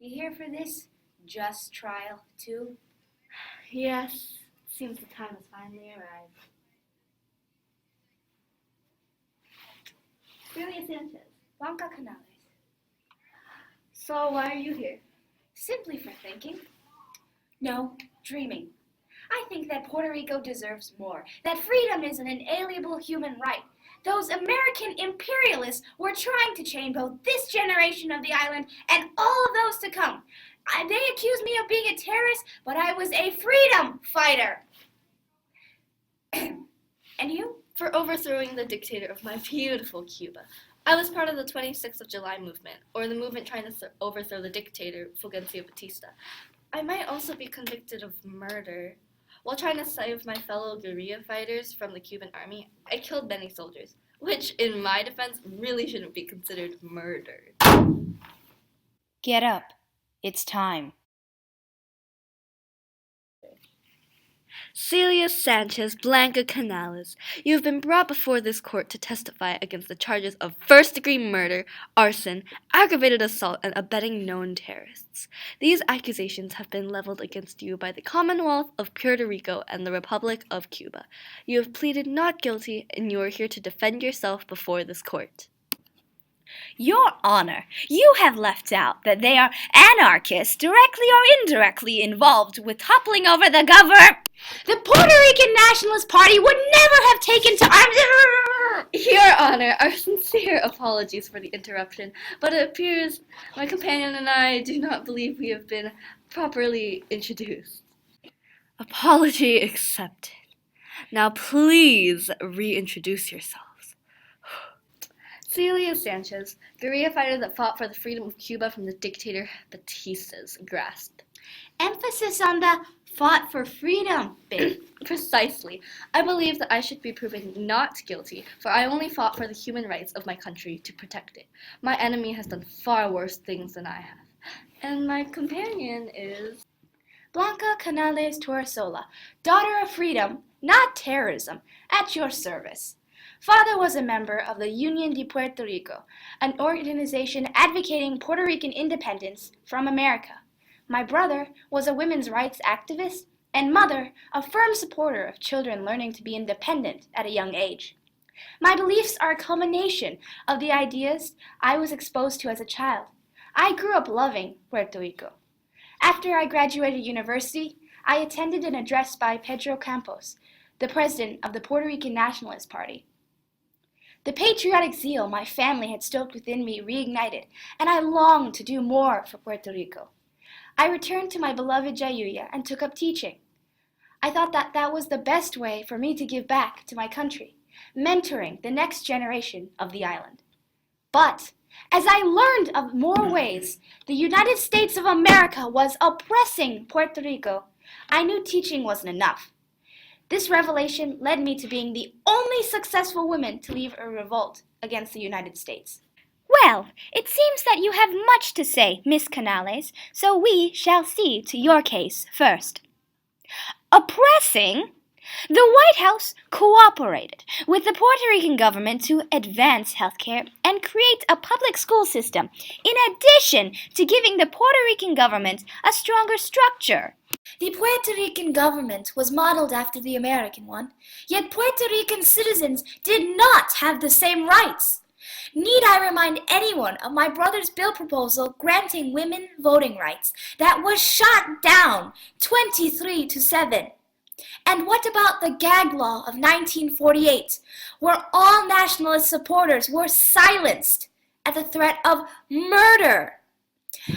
You here for this just trial, too? Yes, seems the time has finally arrived. Julia Sanchez. Blanca Canales. So why are you here? Simply for thinking. No, dreaming. I think that Puerto Rico deserves more, that freedom is an inalienable human right. Those American imperialists were trying to chain both this generation of the island and all of those to come. They accused me of being a terrorist, but I was a freedom fighter. And you? For overthrowing the dictator of my beautiful Cuba. I was part of the 26th of July movement, or the movement trying to overthrow the dictator, Fulgencio Batista. I might also be convicted of murder. While trying to save my fellow guerrilla fighters from the Cuban army, I killed many soldiers, which, in my defense, really shouldn't be considered murder. Get up. It's time. Celia Sanchez Blanca Canales, you have been brought before this court to testify against the charges of first-degree murder, arson, aggravated assault, and abetting known terrorists. These accusations have been leveled against you by the Commonwealth of Puerto Rico and the Republic of Cuba. You have pleaded not guilty, and you are here to defend yourself before this court. Your Honor, you have left out that they are anarchists directly or indirectly involved with toppling over the government. The Puerto Rican Nationalist Party would never have taken to arms. Your Honor, our sincere apologies for the interruption, but it appears my companion and I do not believe we have been properly introduced. Apology accepted. Now please reintroduce yourselves. Celia Sanchez, guerrilla fighter that fought for the freedom of Cuba from the dictator Batista's grasp. Emphasis on the fought for freedom bit. Precisely. I believe that I should be proven not guilty, for I only fought for the human rights of my country to protect it. My enemy has done far worse things than I have. And my companion is Blanca Canales Torresola, daughter of freedom, not terrorism, at your service. Father was a member of the Unión de Puerto Rico, an organization advocating Puerto Rican independence from America. My brother was a women's rights activist, and mother a firm supporter of children learning to be independent at a young age. My beliefs are a culmination of the ideas I was exposed to as a child. I grew up loving Puerto Rico. After I graduated university, I attended an address by Pedro Campos, the president of the Puerto Rican Nationalist Party. The patriotic zeal my family had stoked within me reignited, and I longed to do more for Puerto Rico. I returned to my beloved Jayuya and took up teaching. I thought that was the best way for me to give back to my country, mentoring the next generation of the island. But as I learned of more ways the United States of America was oppressing Puerto Rico, I knew teaching wasn't enough. This revelation led me to being the only successful woman to lead a revolt against the United States. Well, it seems that you have much to say, Miss Canales, so we shall see to your case first. Oppressing? The White House cooperated with the Puerto Rican government to advance healthcare and create a public school system, in addition to giving the Puerto Rican government a stronger structure. The Puerto Rican government was modeled after the American one, yet Puerto Rican citizens did not have the same rights. Need I remind anyone of my brother's bill proposal granting women voting rights that was shot down 23-7? And what about the gag law of 1948, where all nationalist supporters were silenced at the threat of murder?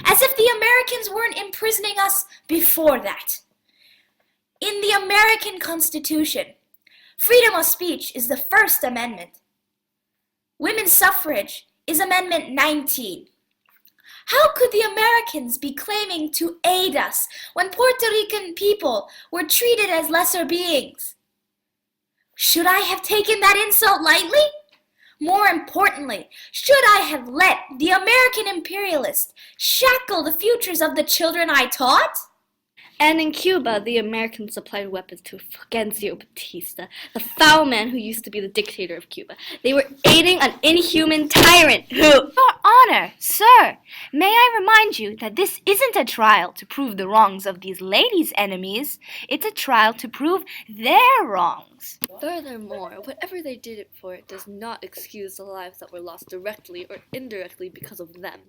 As if the Americans weren't imprisoning us before that. In the American Constitution, freedom of speech is the First Amendment. Women's suffrage is Amendment 19. How could the Americans be claiming to aid us when Puerto Rican people were treated as lesser beings? Should I have taken that insult lightly? More importantly, should I have let the American imperialists shackle the futures of the children I taught? And in Cuba, the Americans supplied weapons to Fulgencio Batista, the foul man who used to be the dictator of Cuba. They were aiding an inhuman tyrant who... Your Honor, sir, may I remind you that this isn't a trial to prove the wrongs of these ladies' enemies. It's a trial to prove their wrongs. Furthermore, whatever they did it for does not excuse the lives that were lost directly or indirectly because of them.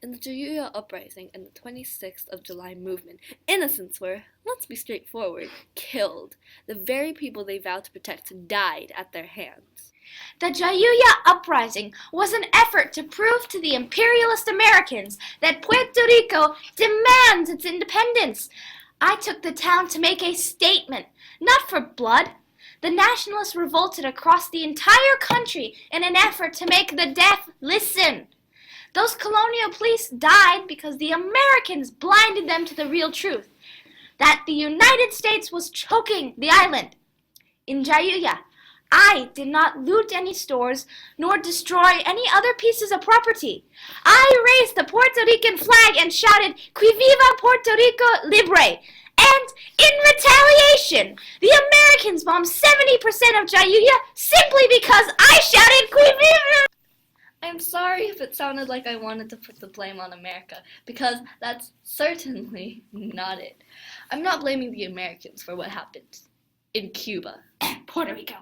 In the Jayuya Uprising and the 26th of July movement, innocents were, let's be straightforward, killed. The very people they vowed to protect died at their hands. The Jayuya Uprising was an effort to prove to the imperialist Americans that Puerto Rico demands its independence. I took the town to make a statement, not for blood. The nationalists revolted across the entire country in an effort to make the deaf listen. Those colonial police died because the Americans blinded them to the real truth, that the United States was choking the island. In Jayuya, I did not loot any stores nor destroy any other pieces of property. I raised the Puerto Rican flag and shouted, "Que viva Puerto Rico libre!" And in retaliation, the Americans bombed 70% of Jayuya simply because I shouted, "Que viva!" I'm sorry if it sounded like I wanted to put the blame on America, because that's certainly not it. I'm not blaming the Americans for what happened in Cuba. Puerto Rico.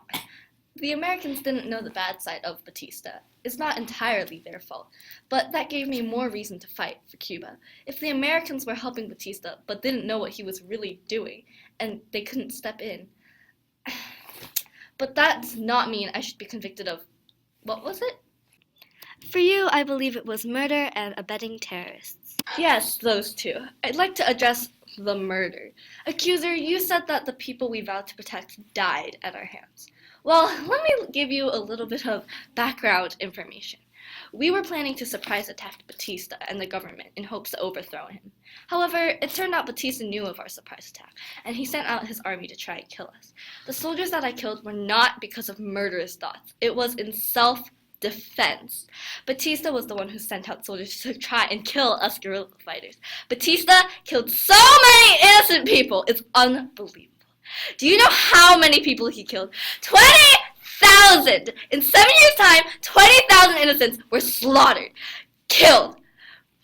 The Americans didn't know the bad side of Batista. It's not entirely their fault, but that gave me more reason to fight for Cuba. If the Americans were helping Batista but didn't know what he was really doing, and they couldn't step in, but that does not mean I should be convicted of, what was it? For you, I believe it was murder and abetting terrorists. Yes, those two. I'd like to address the murder. Accuser, you said that the people we vowed to protect died at our hands. Well, let me give you a little bit of background information. We were planning to surprise attack Batista and the government in hopes to overthrow him. However, it turned out Batista knew of our surprise attack, and he sent out his army to try and kill us. The soldiers that I killed were not because of murderous thoughts. It was in self-defense. Batista was the one who sent out soldiers to try and kill us guerrilla fighters. Batista killed so many innocent people. It's unbelievable. Do you know how many people he killed? 20,000! In 7 years' time, 20,000 innocents were slaughtered, killed,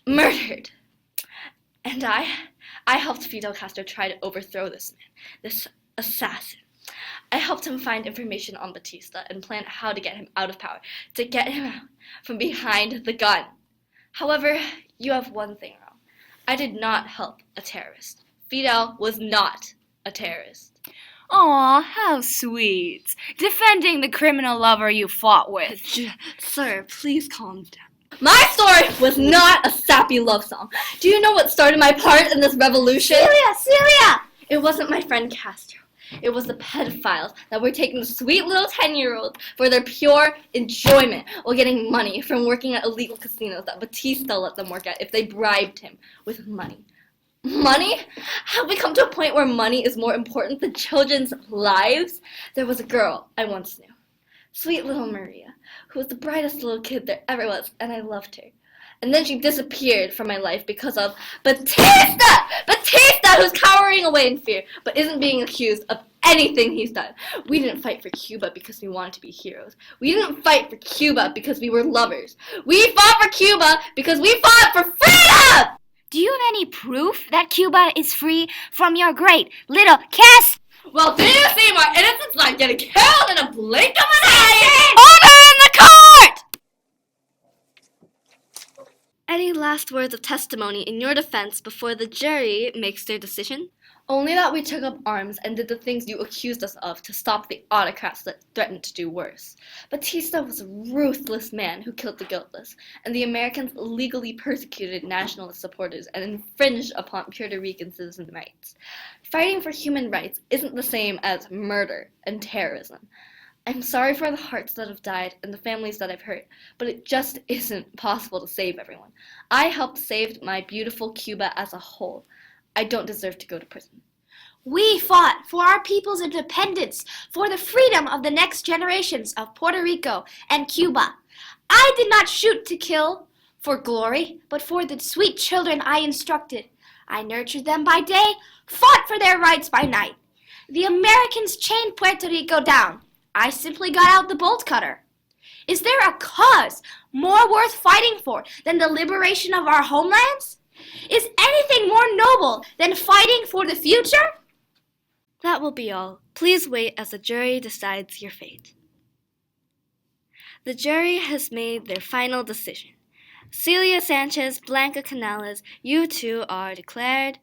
murdered. And I helped Fidel Castro try to overthrow this man, this assassin. I helped him find information on Batista and plan how to get him out of power, to get him out from behind the gun. However, you have one thing wrong. I did not help a terrorist. Fidel was not a terrorist. Aw, how sweet. Defending the criminal lover you fought with. Sir, please calm down. My story was not a sappy love song. Do you know what started my part in this revolution? Celia! It wasn't my friend Castro. It was the pedophiles that were taking the sweet little 10-year-olds for their pure enjoyment while getting money from working at illegal casinos that Batista let them work at if they bribed him with money. Money? Have we come to a point where money is more important than children's lives? There was a girl I once knew, sweet little Maria, who was the brightest little kid there ever was, and I loved her. And then she disappeared from my life because of Batista! Batista, who's cowering away in fear, but isn't being accused of anything he's done. We didn't fight for Cuba because we wanted to be heroes. We didn't fight for Cuba because we were lovers. We fought for Cuba because we fought for freedom! Do you have any proof that Cuba is free from your great little Cass? Well, do you see my innocents not getting killed in a blink of an eye? Order in the court! Any last words of testimony in your defense before the jury makes their decision? Only that we took up arms and did the things you accused us of to stop the autocrats that threatened to do worse. Batista was a ruthless man who killed the guiltless, and the Americans illegally persecuted nationalist supporters and infringed upon Puerto Rican citizen rights. Fighting for human rights isn't the same as murder and terrorism. I'm sorry for the hearts that have died and the families that I've hurt, but it just isn't possible to save everyone. I helped save my beautiful Cuba as a whole. I don't deserve to go to prison. We fought for our people's independence, for the freedom of the next generations of Puerto Rico and Cuba. I did not shoot to kill for glory, but for the sweet children I instructed. I nurtured them by day, fought for their rights by night. The Americans chained Puerto Rico down. I simply got out the bolt cutter. Is there a cause more worth fighting for than the liberation of our homelands? Is anything more noble than fighting for the future? That will be all. Please wait as the jury decides your fate. The jury has made their final decision. Celia Sanchez, Blanca Canales, you two are declared